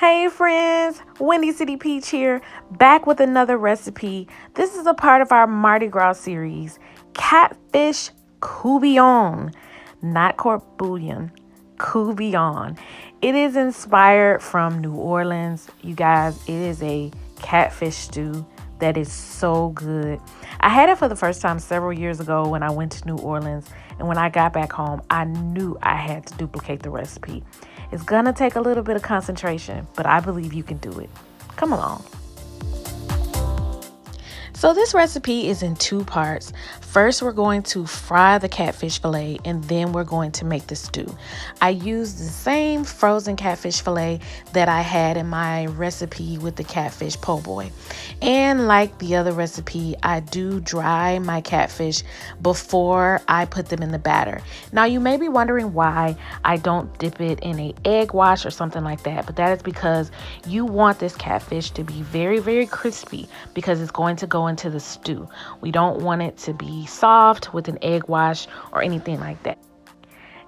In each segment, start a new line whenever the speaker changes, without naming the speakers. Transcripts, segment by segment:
Hey friends, Windy City Peach here, back with another recipe. This is a part of our Mardi Gras series, Catfish Courtbouillon, not courtbouillon, Courtbouillon. It is inspired from New Orleans. You guys, it is a catfish stew that is so good. I had it for the first time several years ago when I went to New Orleans, and when I got back home, I knew I had to duplicate the recipe. It's gonna take a little bit of concentration, but I believe you can do it. Come along. So this recipe is in two parts. First, we're going to fry the catfish fillet, and then we're going to make the stew. I used the same frozen catfish fillet that I had in my recipe with the catfish po' boy. And like the other recipe, I do dry my catfish before I put them in the batter. Now, you may be wondering why I don't dip it in an egg wash or something like that, but that is because you want this catfish to be very, very crispy because it's going to go into the stew. We don't want it to be soft with an egg wash or anything like that.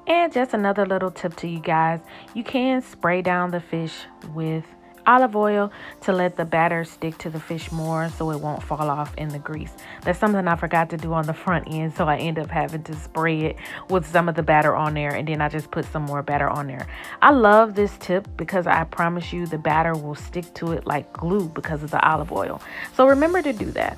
And just another little tip to you guys, you can spray down the fish with olive oil to let the batter stick to the fish more so it won't fall off in the grease. That's something I forgot to do on the front end, so I end up having to spray it with some of the batter on there, and then I just put some more batter on there. I love this tip because I promise you the batter will stick to it like glue because of the olive oil. So remember to do that.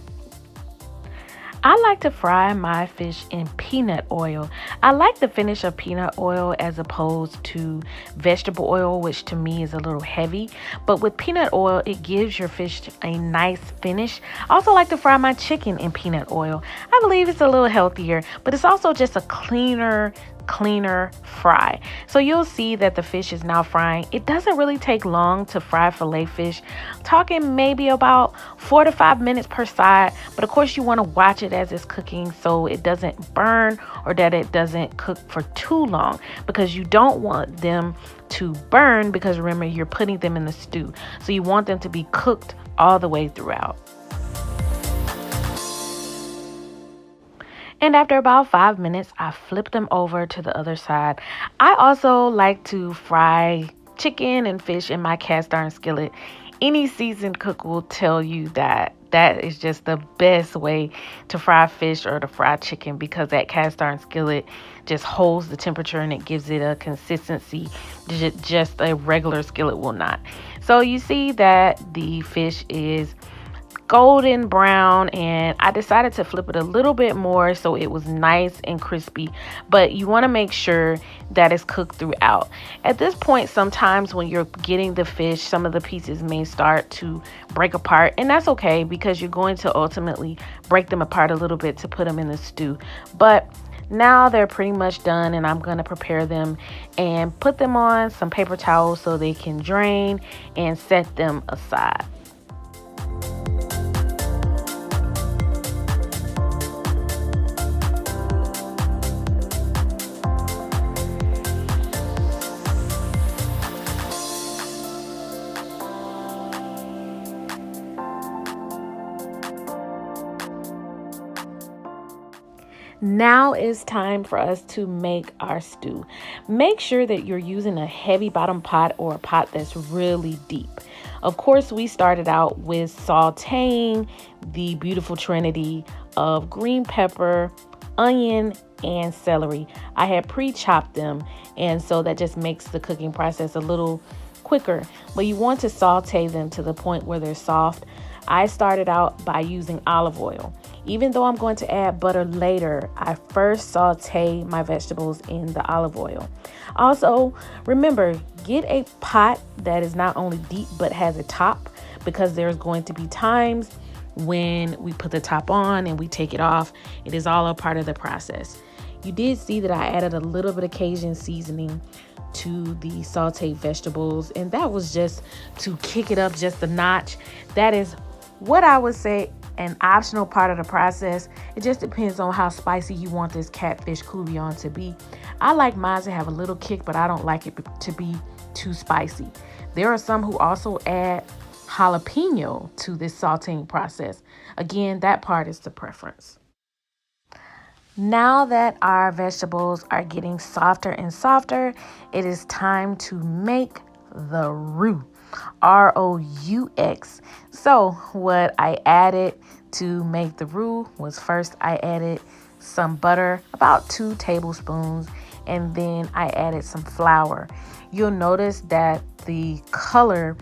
I like to fry my fish in peanut oil. I like the finish of peanut oil as opposed to vegetable oil, which to me is a little heavy. But with peanut oil, it gives your fish a nice finish. I also like to fry my chicken in peanut oil. I believe it's a little healthier, but it's also just a cleaner fry. So you'll see that the fish is now frying. It doesn't really take long to fry filet fish. I'm talking maybe about 4 to 5 minutes per side, but of course you want to watch it as it's cooking so it doesn't burn or that it doesn't cook for too long, because you don't want them to burn, because remember, you're putting them in the stew. So you want them to be cooked all the way throughout. And after about 5 minutes, I flip them over to the other side. I also like to fry chicken and fish in my cast iron skillet. Any seasoned cook will tell you that that is just the best way to fry fish or to fry chicken, because that cast iron skillet just holds the temperature and it gives it a consistency just a regular skillet will not. So you see that the fish is golden brown, and I decided to flip it a little bit more so it was nice and crispy, but you want to make sure that it's cooked throughout. At this point, sometimes when you're getting the fish, some of the pieces may start to break apart, and that's okay because you're going to ultimately break them apart a little bit to put them in the stew. But now they're pretty much done, and I'm going to prepare them and put them on some paper towels so they can drain and set them aside. Now it's time for us to make our stew. Make sure that you're using a heavy bottom pot or a pot that's really deep. Of course, we started out with sauteing the beautiful trinity of green pepper, onion, and celery. I had pre-chopped them, and so that just makes the cooking process a little quicker. But you want to saute them to the point where they're soft. I started out by using olive oil. Even though I'm going to add butter later, I first saute my vegetables in the olive oil. Also, remember, get a pot that is not only deep but has a top, because there's going to be times when we put the top on and we take it off. It is all a part of the process. You did see that I added a little bit of Cajun seasoning to the sauteed vegetables, and that was just to kick it up just a notch. That is what I would say an optional part of the process. It just depends on how spicy you want this catfish courtbouillon to be. I like mine to have a little kick, but I don't like it to be too spicy. There are some who also add jalapeno to this sauteing process. Again, that part is the preference. Now that our vegetables are getting softer and softer, it is time to make the roux. ROUX. So what I added to make the roux was, first I added some butter, about 2 tablespoons, and then I added some flour. You'll notice that the color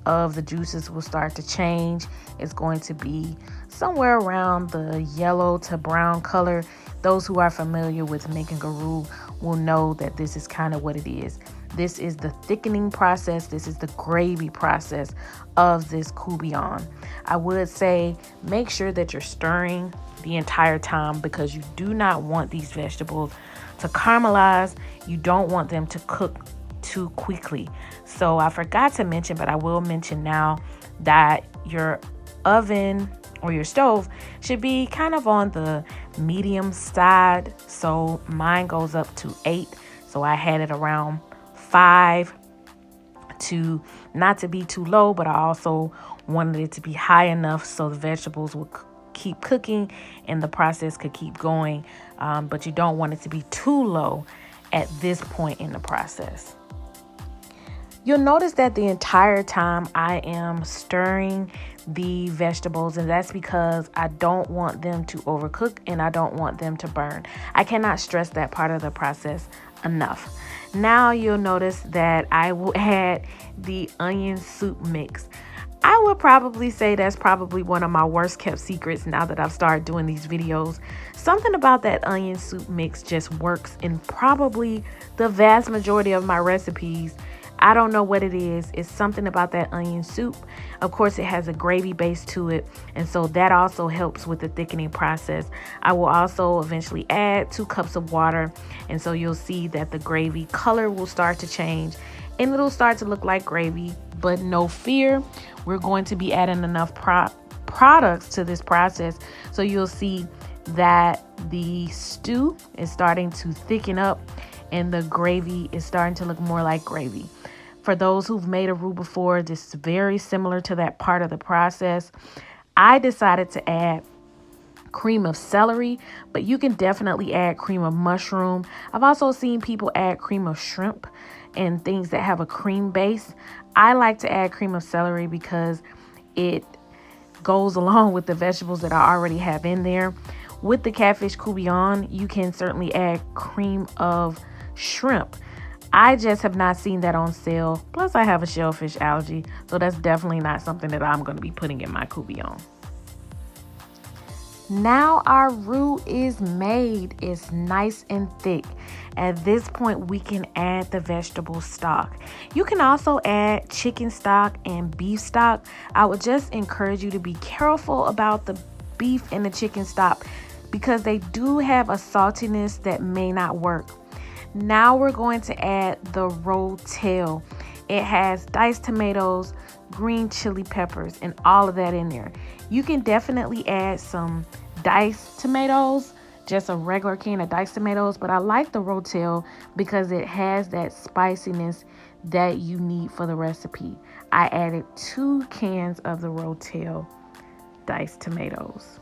of the juices will start to change. It's going to be somewhere around the yellow to brown color. Those who are familiar with making a roux will know that this is kind of what it is. This is the thickening process. This is the gravy process of this courtbouillon. I would say make sure that you're stirring the entire time, because you do not want these vegetables to caramelize. You don't want them to cook too quickly. So I forgot to mention, but I will mention now, that your oven or your stove should be kind of on the medium side. So mine goes up to 8. So I had it around 5, to not to be too low, but I also wanted it to be high enough so the vegetables would keep cooking and the process could keep going. But you don't want it to be too low at this point in the process. You'll notice that the entire time I am stirring the vegetables, and that's because I don't want them to overcook and I don't want them to burn. I cannot stress that part of the process enough. Now you'll notice that I will add the onion soup mix. I would probably say that's probably one of my worst kept secrets now that I've started doing these videos. Something about that onion soup mix just works in probably the vast majority of my recipes. I don't know what it is. It's something about that onion soup. Of course, it has a gravy base to it, and so that also helps with the thickening process. I will also eventually add 2 cups of water, and so you'll see that the gravy color will start to change and it'll start to look like gravy. But no fear, we're going to be adding enough products to this process, so you'll see that the stew is starting to thicken up and the gravy is starting to look more like gravy. For those who've made a roux before, this is very similar to that part of the process. I decided to add cream of celery, but you can definitely add cream of mushroom. I've also seen people add cream of shrimp and things that have a cream base. I like to add cream of celery because it goes along with the vegetables that I already have in there. With the catfish courtbouillon, you can certainly add cream of shrimp. I just have not seen that on sale. Plus, I have a shellfish allergy, so that's definitely not something that I'm going to be putting in my courtbouillon. Now our roux is made. It's nice and thick. At this point, we can add the vegetable stock. You can also add chicken stock and beef stock. I would just encourage you to be careful about the beef and the chicken stock because they do have a saltiness that may not work. Now we're going to add the rotel. It has diced tomatoes, green chili peppers, and all of that in there. You can definitely add some diced tomatoes, just a regular can of diced tomatoes, but I like the rotel because it has that spiciness that you need for the recipe. I added 2 cans of the rotel diced tomatoes.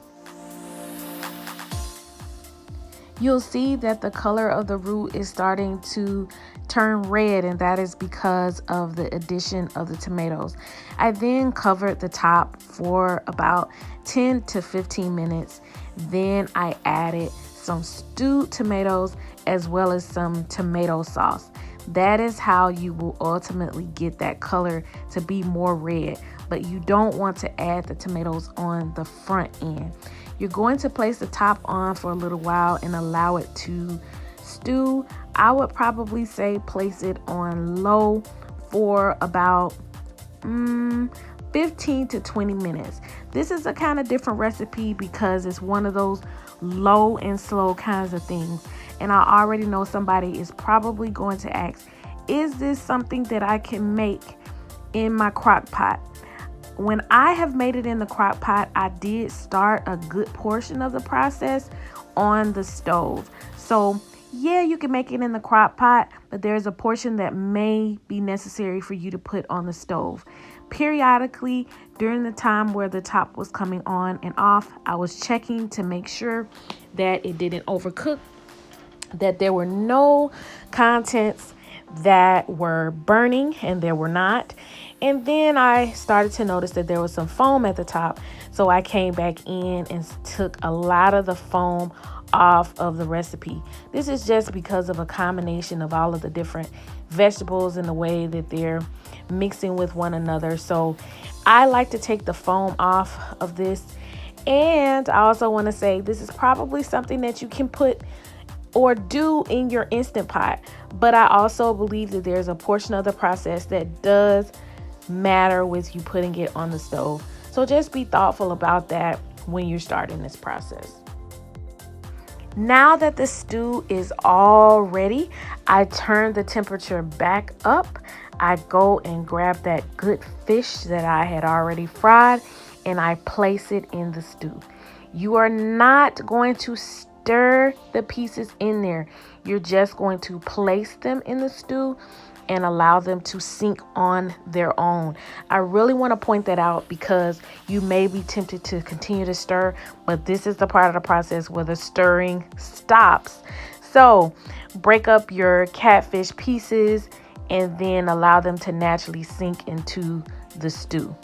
You'll see that the color of the roux is starting to turn red, and that is because of the addition of the tomatoes. I then covered the top for about 10 to 15 minutes. Then I added some stewed tomatoes as well as some tomato sauce. That is how you will ultimately get that color to be more red, but you don't want to add the tomatoes on the front end. You're going to place the top on for a little while and allow it to stew. I would probably say place it on low for about 15 to 20 minutes. This is a kind of different recipe because it's one of those low and slow kinds of things. And I already know somebody is probably going to ask, is this something that I can make in my crock pot? When I have made it in the crock pot, I did start a good portion of the process on the stove. So yeah, you can make it in the crock pot, but there's a portion that may be necessary for you to put on the stove. Periodically, during the time where the top was coming on and off, I was checking to make sure that it didn't overcook, that there were no contents that were burning and there were not. And then I started to notice that there was some foam at the top. So I came back in and took a lot of the foam off of the recipe. This is just because of a combination of all of the different vegetables and the way that they're mixing with one another. So I like to take the foam off of this. And I also want to say this is probably something that you can put or do in your Instant Pot. But I also believe that there's a portion of the process that does matter with you putting it on the stove. So just be thoughtful about that when you're starting this process. Now that the stew is all ready, I turn the temperature back up. I go and grab that good fish that I had already fried and I place it in the stew. You are not going to stir the pieces in there. You're just going to place them in the stew and allow them to sink on their own. I really want to point that out because you may be tempted to continue to stir, but this is the part of the process where the stirring stops. So break up your catfish pieces and then allow them to naturally sink into the stew.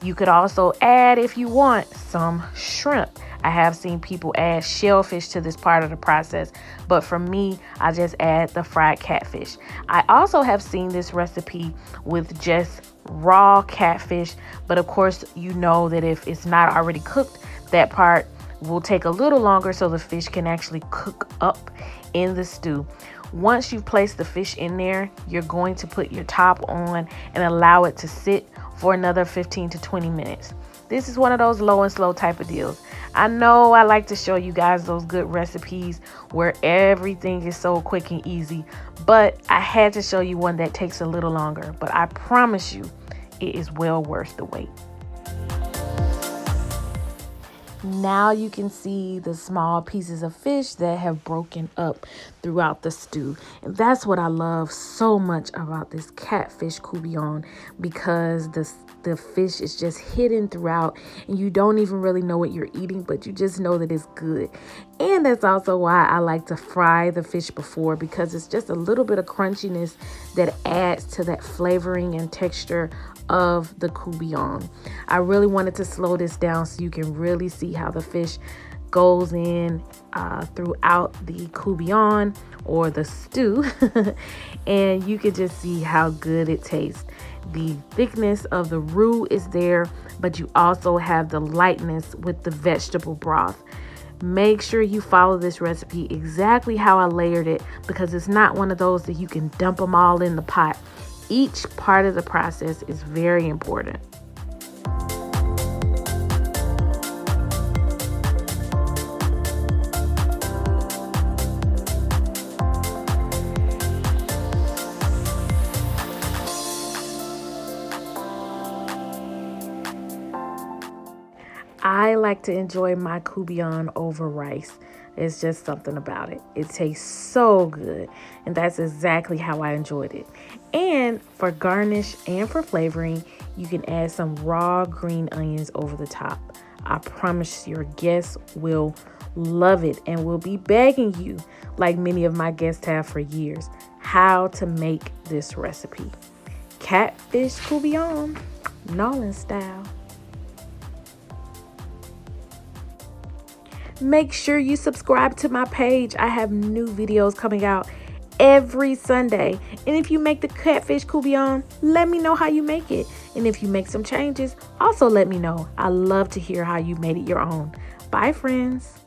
You could also add, if you want, some shrimp. I have seen people add shellfish to this part of the process, but for me, I just add the fried catfish. I also have seen this recipe with just raw catfish, but of course, you know that if it's not already cooked, that part will take a little longer so the fish can actually cook up in the stew. Once you've placed the fish in there, you're going to put your top on and allow it to sit for another 15 to 20 minutes. This is one of those low and slow type of deals. I know I like to show you guys those good recipes where everything is so quick and easy, but I had to show you one that takes a little longer. But I promise you, it is well worth the wait. Now you can see the small pieces of fish that have broken up throughout the stew. And that's what I love so much about this catfish courtbouillon, because the fish is just hidden throughout and you don't even really know what you're eating, but you just know that it's good. And that's also why I like to fry the fish before, because it's just a little bit of crunchiness that adds to that flavoring and texture of the courtbouillon. I really wanted to slow this down so you can really see how the fish goes in throughout the courtbouillon or the stew and you can just see how good it tastes. The thickness of the roux is there, but you also have the lightness with the vegetable broth. Make sure you follow this recipe exactly how I layered it, because it's not one of those that you can dump them all in the pot. Each part of the process is very important. I like to enjoy my courtbouillon over rice. It's just something about it. It tastes so good. And that's exactly how I enjoyed it. And for garnish and for flavoring, you can add some raw green onions over the top. I promise your guests will love it and will be begging you, like many of my guests have for years, how to make this recipe. Catfish courtbouillon, N'awlins style. Make sure you subscribe to my page. I have new videos coming out every Sunday. And if you make the catfish courtbouillon, let me know how you make it. And if you make some changes, also let me know. I love to hear how you made it your own. Bye, friends.